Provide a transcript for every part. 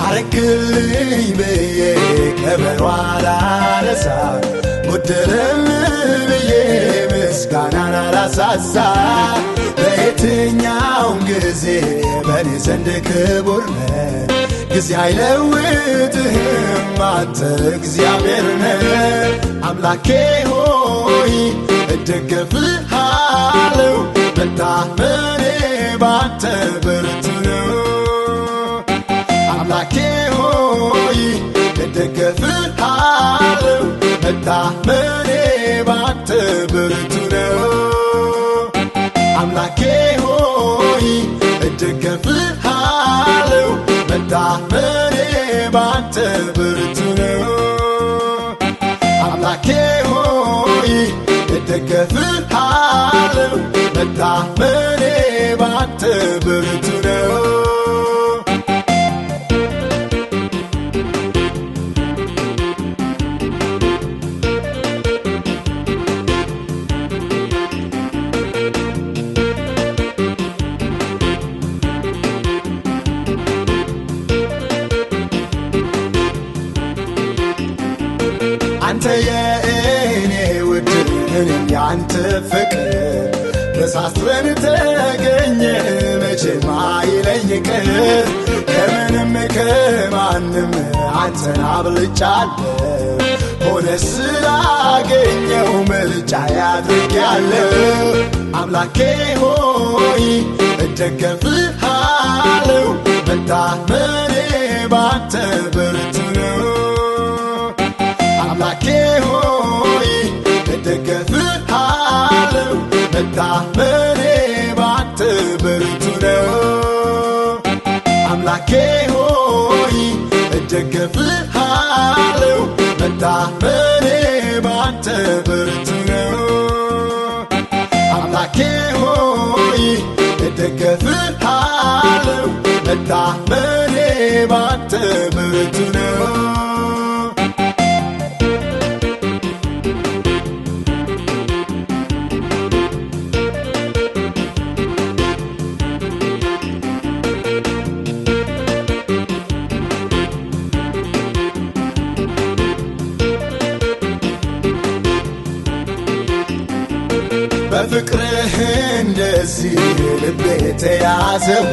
አረክልኝ በየ ከበሯላ ለሳ ሙድረም በየ ምስጋናና ላሳሳ በየትኛውም ጊዜ በኔ ዘንድ ክቡር ነህ ጊዜ አይለውጥህም አንተ እግዚአብሔር ነህ አምላኬ ሆይ እደገፍሃለሁ መታመኔ ባንተ ብርቱ ነው አምላኬ ሆይ እደገፍሃለሁ መታመኔ ባንተ ብርቱ ነው አምላኬ ሆይ እደገፍሃለሁ መታመኔ ባንተ ብርቱ ነው አምላኬ ሆይ እደገፍሃለሁ መታመኔ ባንተ ብርቱ ነው አንተ የእኔ ውድ እኔም ያንተ ፍቅር ተሳስበን ተገኘ መቼም አይለኝ ቅር ከምንም ከማንም አንተን አብልጫለሁ ሆነ ስላገኘው ምርጫ ያድርጌያለሁ አምላኬ ሆይ እደገፍሃለሁ መታመኔ ባንተ ብርቱ ነው አምላኬ ሆይ እደገፍሃለሁ መታመኔ ባንተ ብርቱ ነው አምላኬ እደገፍሃለሁ መታመኔ ባንተ ብርቱ ነው አምላኬ ሆይ እደገፍሃለሁ መታመኔ ባንተ ብርቱ ነው በፍቅርህ እንደዚህ ልቤ ተያዘው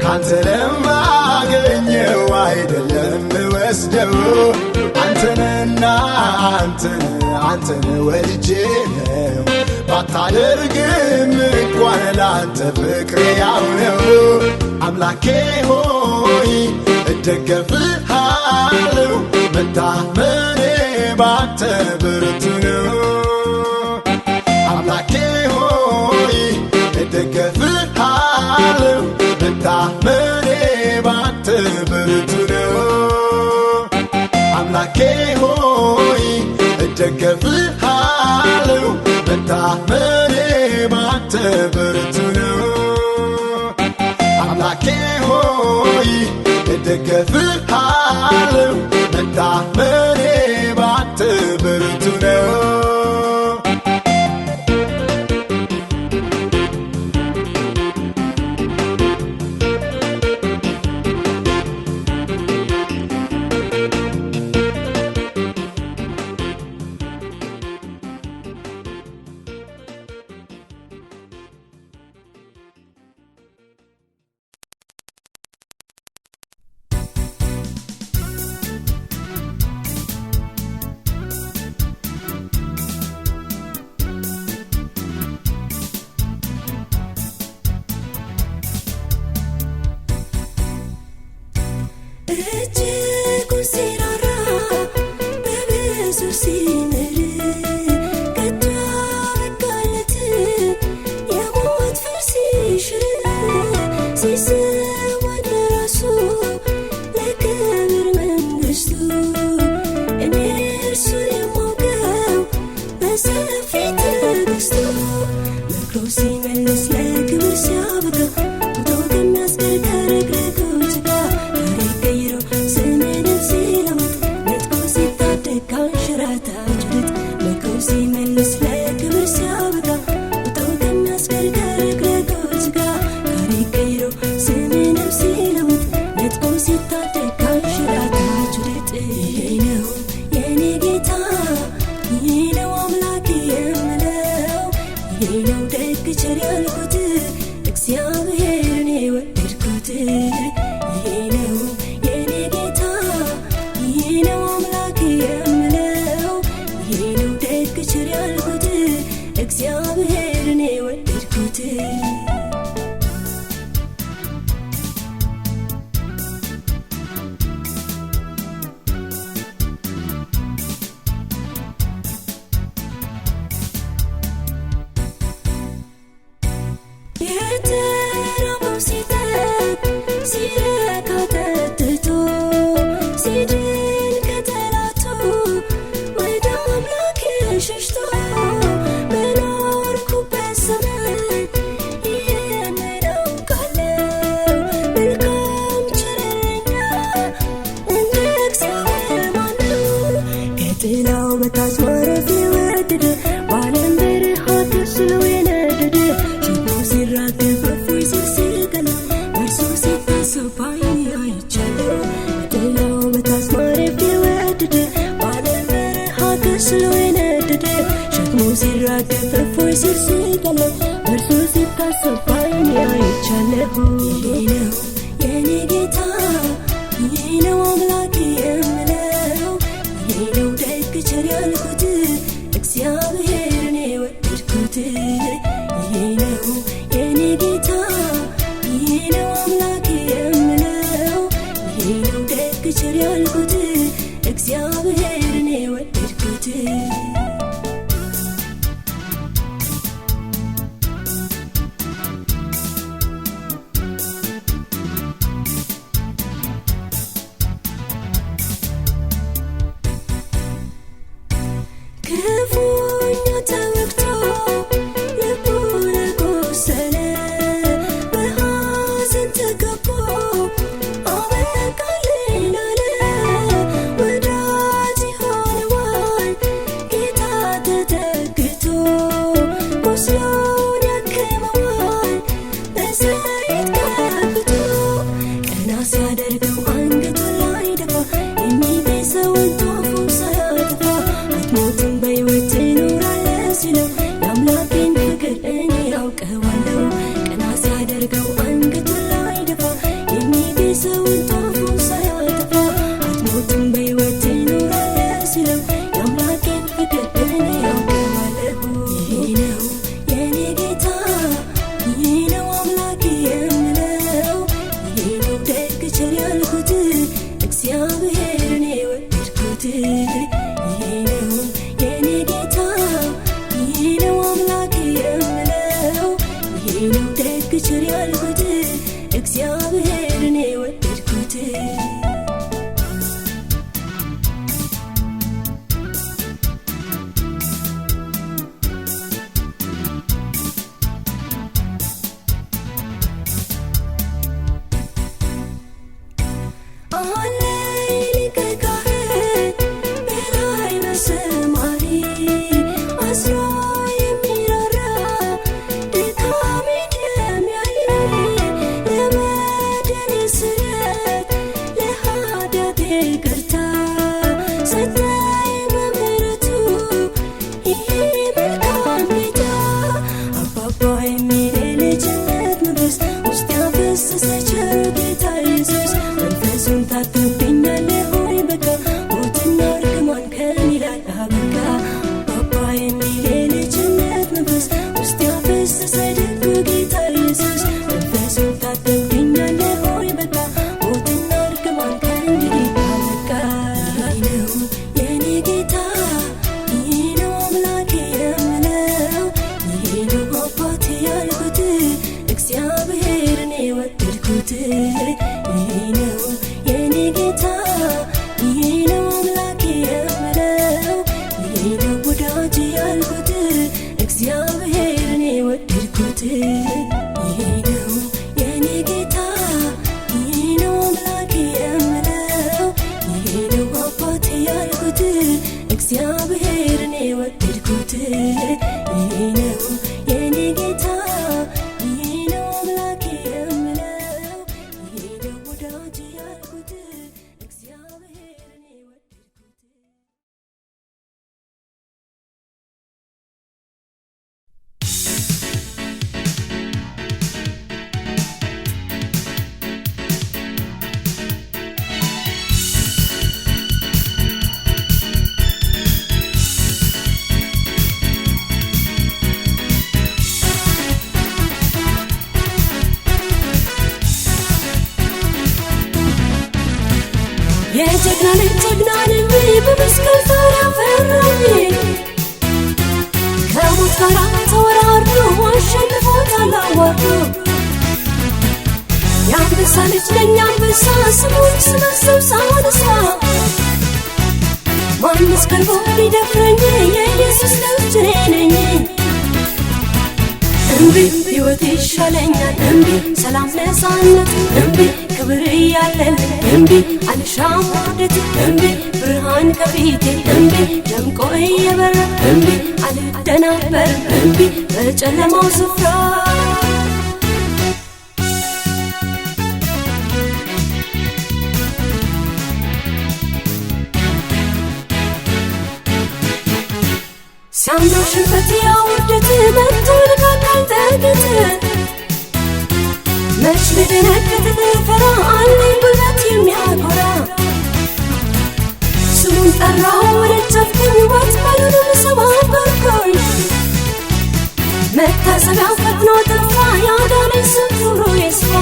ካንተ ለማገኘው አይደለም ወስደው አንተንና አንተን ወድጄ ነው ባታደርግም እንኳን ላንተ ፍቅር ያው ነው አምላኬ ሆይ እደገፍሃለሁ መታመኔ ባንተ ብርቱ ነው አምላኬ ሆይ እደገፍሃለሁ መታመኔ ባንተ ብርቱ ነው አምላኬ ሆይ እደገፍሃለሁ መታመኔ ባንተ ብርቱ ነው አምላኬ ሆይ እደገፍሃለሁ መታመኔ ባንተ ብርቱ ነው ሲያደርገው አንገቱን ላይ ደፋ የሚቤዘውን ጧፉን ሳያጠፋ አትሞትም በሕይወት ትኖራለህ ሲለው የአምላኬን ፍቅር እኔ አውቀዋለሁ። ቀና ሲያደርገው አንገቱን ላይ ደፋ የሚቤዘውን ጧፉን ሳያጠፋ አትሞትም በሕይወት ትኖራለህ ሲለው የአምላኬን ፍቅር እኔ አውቀዋለሁ። ይሄ ነው የኔ ጌታ፣ ይሄ ነው አምላኬ የምለው፣ ይሄ ነው ደግ ቸር ያልኩት እግዚአብሔርን የወደድኩት። ይሄ ነው የኔ ጌታ፣ ይሄ ነው አምላኬ የምለው፣ ይሄ ነው ደግ ቸር ያልኩት እግዚአብሔርን የወደድኩት። እግዚአብሔርን የወደድኩት ይሄ ነው የኔ ጌታ፣ ይሄ ነው አምላኬ የምለው፣ ይሄ ነው ወዳጅ ያልኩት እግዚአብሔርን የወደድኩት። የጀግና ልጅ ጀግና ነኝ በመስቀል ጣር ያፈራኝ፣ ከሞት ጋር ተወራርዶ አሸንፎታል አዋርዶ። የአንበሳ ልጅ ነኝ አንበሳ ስሙን ስመሰው ሳወድሳ፣ ማንስ ቀርቦ ሊደፍረኝ የኢየሱስ ልጅ ነኝ። እምቢ ሕይወት ይሻለኛል፣ እምቢ ሰላም ነፃነት፣ እምቢ ክብር እያለን፣ እምቢ አልሻም ውርደት፣ እምቢ ብርሃን ከፊቴ፣ እምቢ ደምቆ እየበራ፣ እምቢ አልደናበርም፣ እምቢ በጨለማው ስፍራ። ሲያምረው ሽንፈት ያውርደት መጥቶ ልካካል ጠግት፣ መች ልደነግጥ ልፈራ አለኝ ጉልበት የሚያኮራ። ስሙን ጠራው ወደጀብኩኝ ወጥመዱንም ሰባበርኩኝ፣ መታሰቢያው ፈጥኖ ጠፋ ያዳነኝ ስም ክብሩ ይስፋ።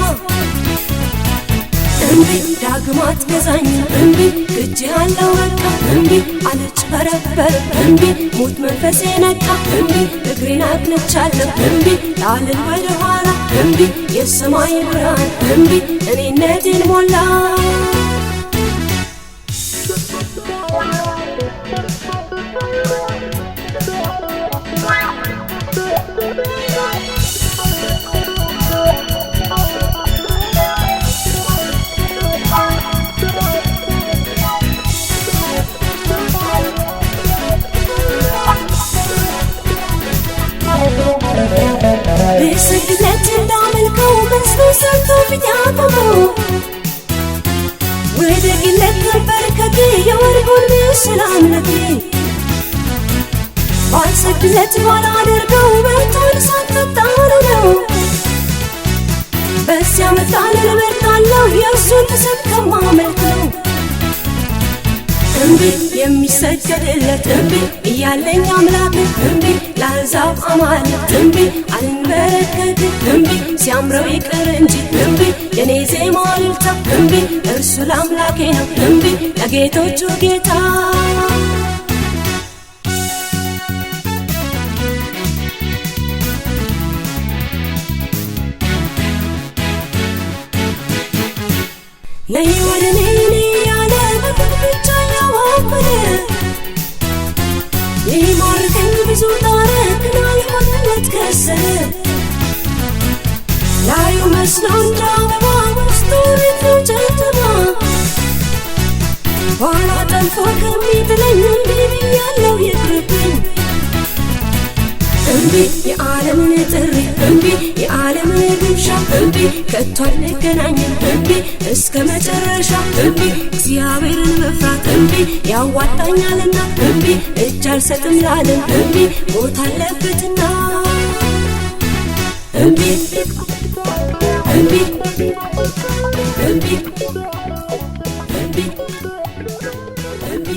እምቢ ዳግም አትገዛኝም፣ እምቢ እጅ ያለው በቃ፣ እምቢ አልጭበረበር፣ እምቢ ሙት መንፈሴ ነቃ፣ እምቢ እግሬን አቅንቻለሁ፣ እምቢ ጣልን ወደ ኋላ፣ እምቢ የሰማይ ብርሃን፣ እምቢ እኔነቴን ሞላ። ብስግደት እንዳመልከው መስሎ ሰርቶ ፊት ያቆመው፣ ወደቂለት ተንበርከኬ የወርቁን ምስል አምልኬ ባልሰግድለት ባላደርገው በልቶን ሳትጣሉ ነው በዚያ መታለል እመርጣለሁ የእሱን ትሰብ ከማመልክ ነው እምቢ የሚሰገድለት እምቢ እያለኝ አምላክ እምቢ ለአሕዛብ አማልክት እምቢ አልንበረከክ እምቢ ሲያምረው ይቅር እንጂ እምቢ የኔ ዜማ እልልታ እምቢ እርሱ ለአምላኬ ነው እምቢ ለጌቶቹ ጌታ ነይ ወደ እኔ ያለ ብቻ ያዋፈረ ይማርከኝ ብዙ ታረክን አልሆነለት ከሰረ ላዩ መስሎ እንደ አበባ ውስጡ ቤት ነው ጨለማ ኋላ ጠልፎ ከሚጥለኝ እምቢ ብያለሁ ይቅርብኝ እምቢ የዓለምን ጥሪ እምቢ የዓለምን ግብዣ እምቢ ከቶ አንገናኝም እምቢ እስከ መጨረሻ እምቢ እግዚአብሔርን መፍራት እምቢ ያዋጣኛልና እምቢ እጅ አልሰጥም ላለም እምቢ ሞት አለበትና እምቢ እምቢ እምቢ እምቢ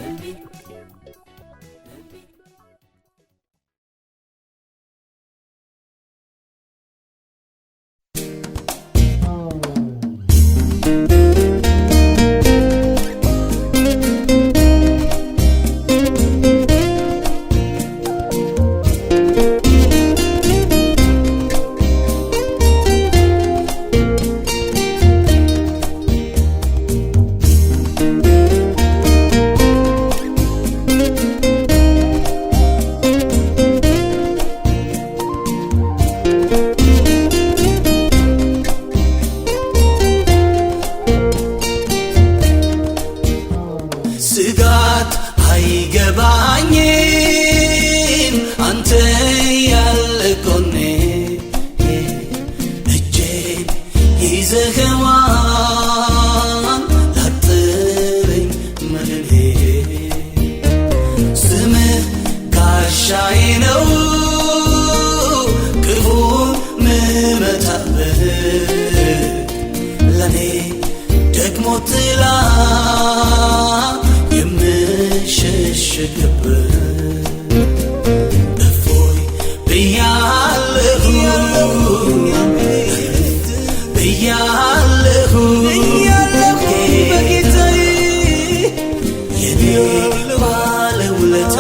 እምቢ ስጋት አይገባኝም አንተ ያለ ጎኔ እጄን ይዘኸዋል ላጥረኝ መድኔ ስምህ ጋሻዬ ነው ክፉን ምመታበት ለኔ ደግሞ ጥላ የምሸሸግበት እፎይ ብያለሁ ብያለሁ በጌታዬ የኔ ባለውለታ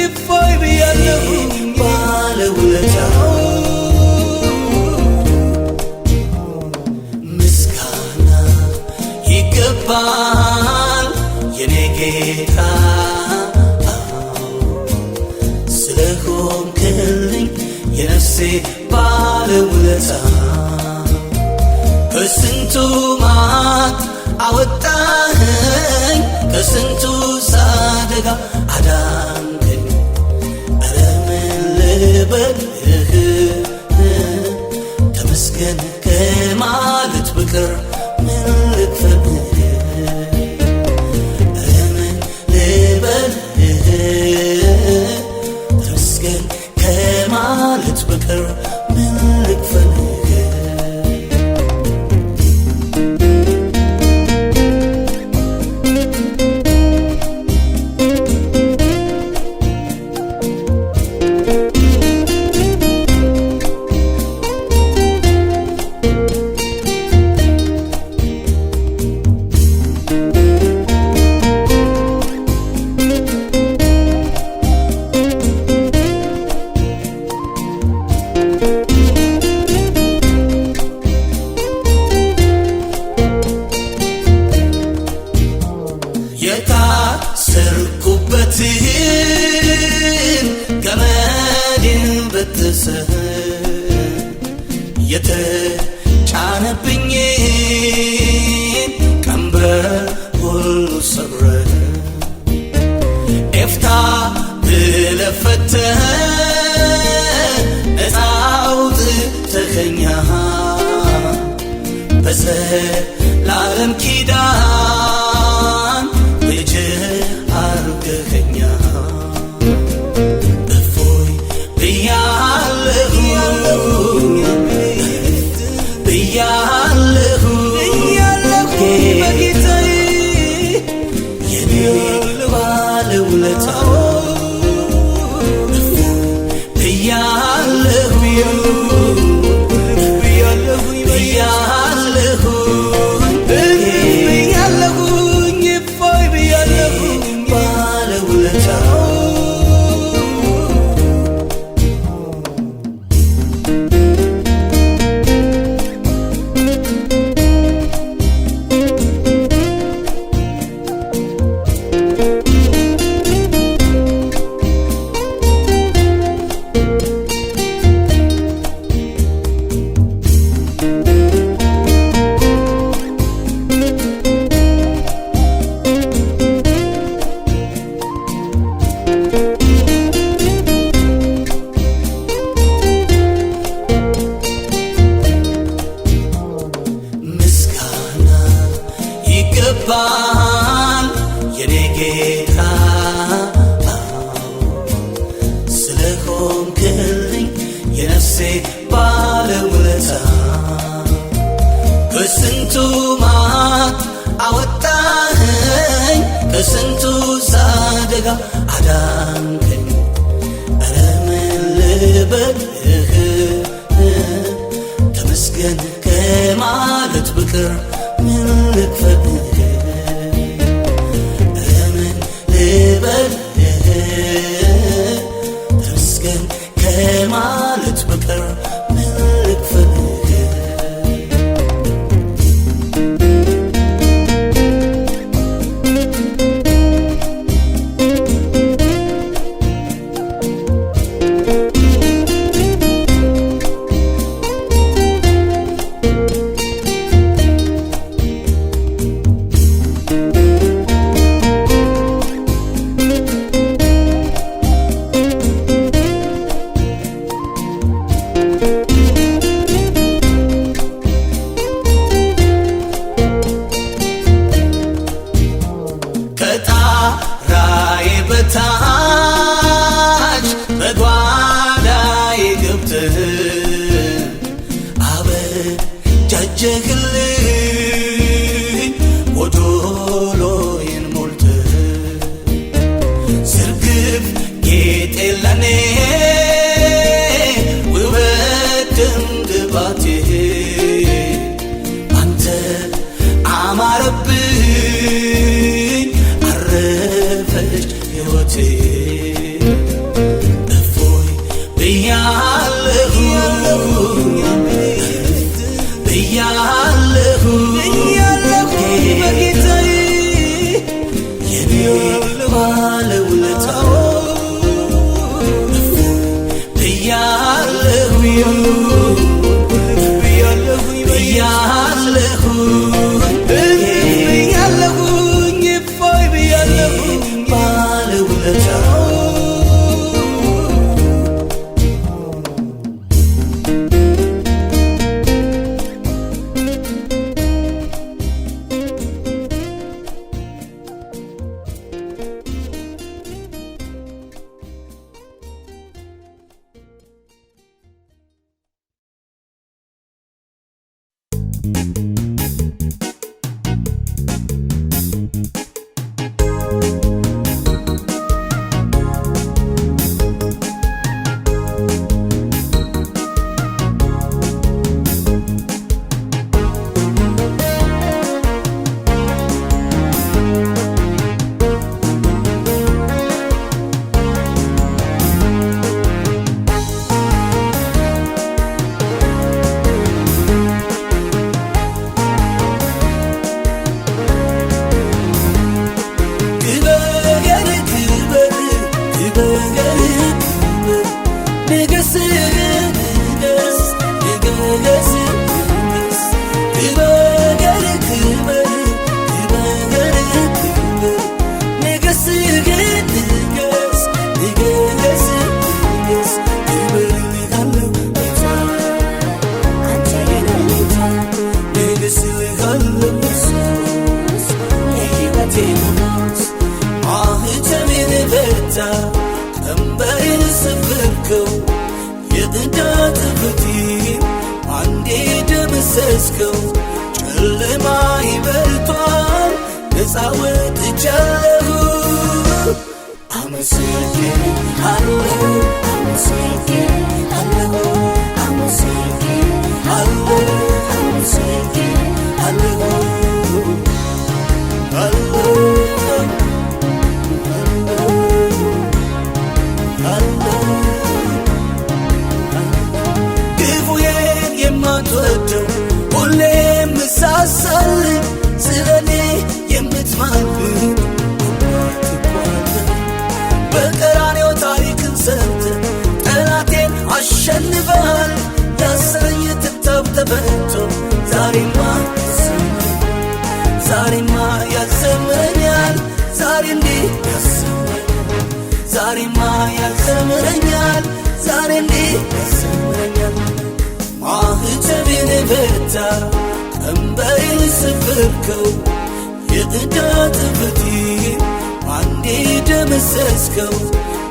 እፎይ ብያለሁ ብያለሁ ምስጋና ይገባል የኔ ጌታ ስለሆንክልኝ የነፍሴ ባለውለታ ከስንቱ ማጥ አወጣኸኝ ከስንቱ ሳደጋ አዳንከኝ ኧረ ምን ልበልህ ተመስገን ከማለት በቀር ምን ልክፈልህ ኧረ ምን ልበልህ ተመስገን ከማለት በቀር ምን ልክፈልህ የታሰርኩበትን ገመድን በጥሰህ የተጫነብኝን ቀንበር ተመስግነሃል የኔ ጌታ ስለሆንክልኝ የነፍሴ ባለውለታ ከስንቱ ማት አወጣኸኝ ከስንቱ አደጋ አዳንከኝ ኧረ ምን ልበልህ ተመስገን ከማለት በቀር ምን ልክፈልህ ኧረ ምን ልበልህ ተመስገን ከማለት በቀር ምን ልክፈልህ ከጣራዬ በታች በጓዳዬ ገብተህ አበጃጀህልኝ ጎዶሎዬን ሞልተህ ዝርግፍ ጌጤ ለኔ ውበት ድምግባቴ አንተ አማረብኝ አረፈች ሕይወቴ እፎይ ብያለሁ ብያለሁ በጌታዬ የኔ ባለውለታ እፎይ ብያለሁ ብያለሁ እፎይ ብያለሁ ባለውለታ ቀንበሬን ሰበርከው የጥዳት ፍቲን አንዴ ደመሰስከው ጨለማ ይበርቷል ነፃ ወጥቻለሁ አመሰግንሃለሁ አመሰግንሃለሁ አመሰግንሃለሁ አመሰግንሃለሁ ክፉዬን የማትወደው ሁሌም ምሳሳልኝ ስለኔ የምትማልድ በቀራንዮ ታሪክን ሰርተህ ጠላቴን አሸንፈሃል ያሰረኝ ትብታብ ተፈቶ ዛሬማ ያዘምረኛል ዛሬ እንዲህ ዛሬማ ያዘምረኛል ዛሬ እንዲህ ያዘምረኛል ማህተቤን ፈታ ቀንበሬን ሰበርከው የጥዳት ፍቲን አንዴ ደመሰስከው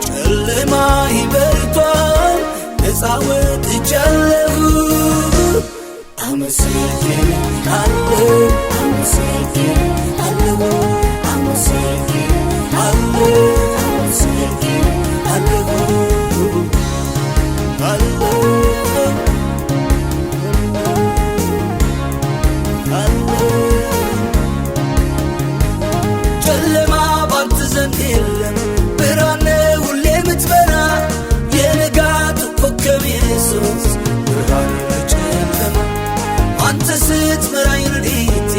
ጨለማዬ በርቷል ነፃ ወጥቻለሁ አመሰግናለሁ አመሰግናለሁ አመሰግናለሁ ጨለማ ባንተ ዘንድ የለም ብርሃን ሁሌ የምትበራ የንጋት ኮከብ ኢየሱስ ብርሃን በጨለማ አንተ ስትመራኝ ረድኤቴ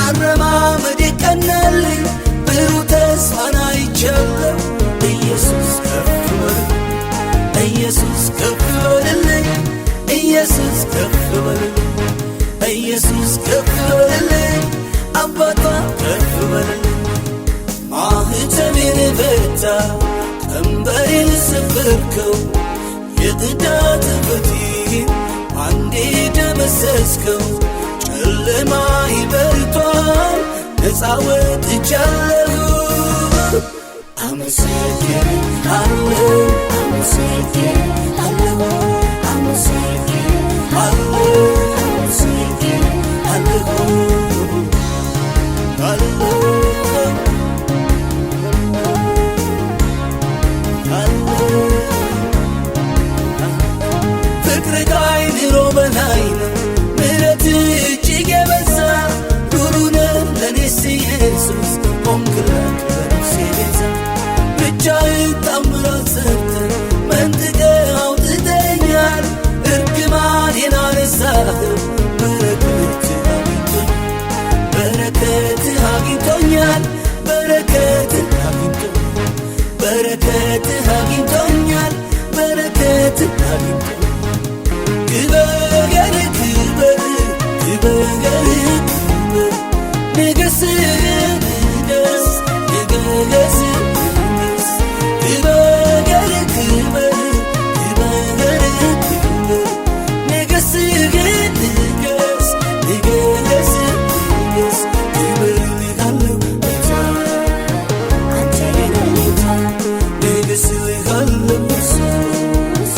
አረማመዴ ቀናልኝ ብሩህ ተስፋን አይቻለሁ ኢየሱስ ከፍ በል ኢየሱስ ከፍ በልልኝ ኢየሱስ ከፍ በልልኝ ኢየሱስ ከፍ በልልኝ አባቷ ከፍ በልልኝ ማኅተሜን ፈታ ቀንበሬን ሰበርከው የጥዳት ፍቲን አንዴ ደመሰስከው ጨለማዬ በርቷል ነፃ ወጥቻለሁ አመሰግናለሁ አመሰግናለሁ አመሰግናለሁ ፍቅር ከአይምሮ በላይ ነው ምሕረትህ እጅግ የበዛ ሩሩ ነህ ለኔስ ኢየሱስ ቆምክልኝ በነፍሴ ቤዛ ብቻህን ታምራት ሰርተህ መንጥቀህ አውጥተኸኛል እርግማኔን አነሳኸው በረከትህ አግኝቶኛል በረከትህ አግኝቶኛል በረከትህ አግኝቶኛል ክበር ክበር ክበር ንገስ ንገስ ንገስ ክበር ክበር ክበር ንገስ ንገስ ንገስ ንገስ ክበር ልሃለው ጌታ አንተ የኔ ጌታ ንገስ ልሃለው ኢየሱስ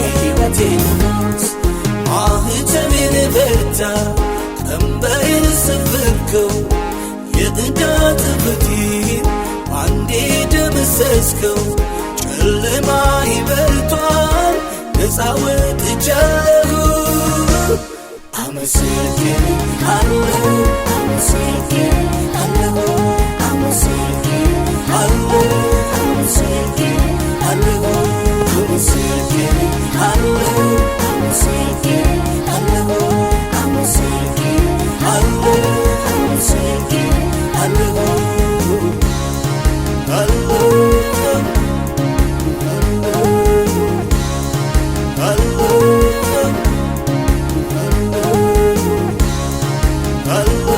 የሕይወቴ ንጉሥ ማኅተሜን ፈታ ቀንበሬን ሰበርከው የጥዳት ፍቲን አንዴ ደመሰስከው ጨለማዬ በርቷል ነፃ ወጥቻለሁ አመሰግናለሁ አመሰግናለሁ አመሰግናለሁ አመሰግናለሁ አመሰግናለሁ አመሰግናለሁ አመሰግናለሁ አመሰግናለሁ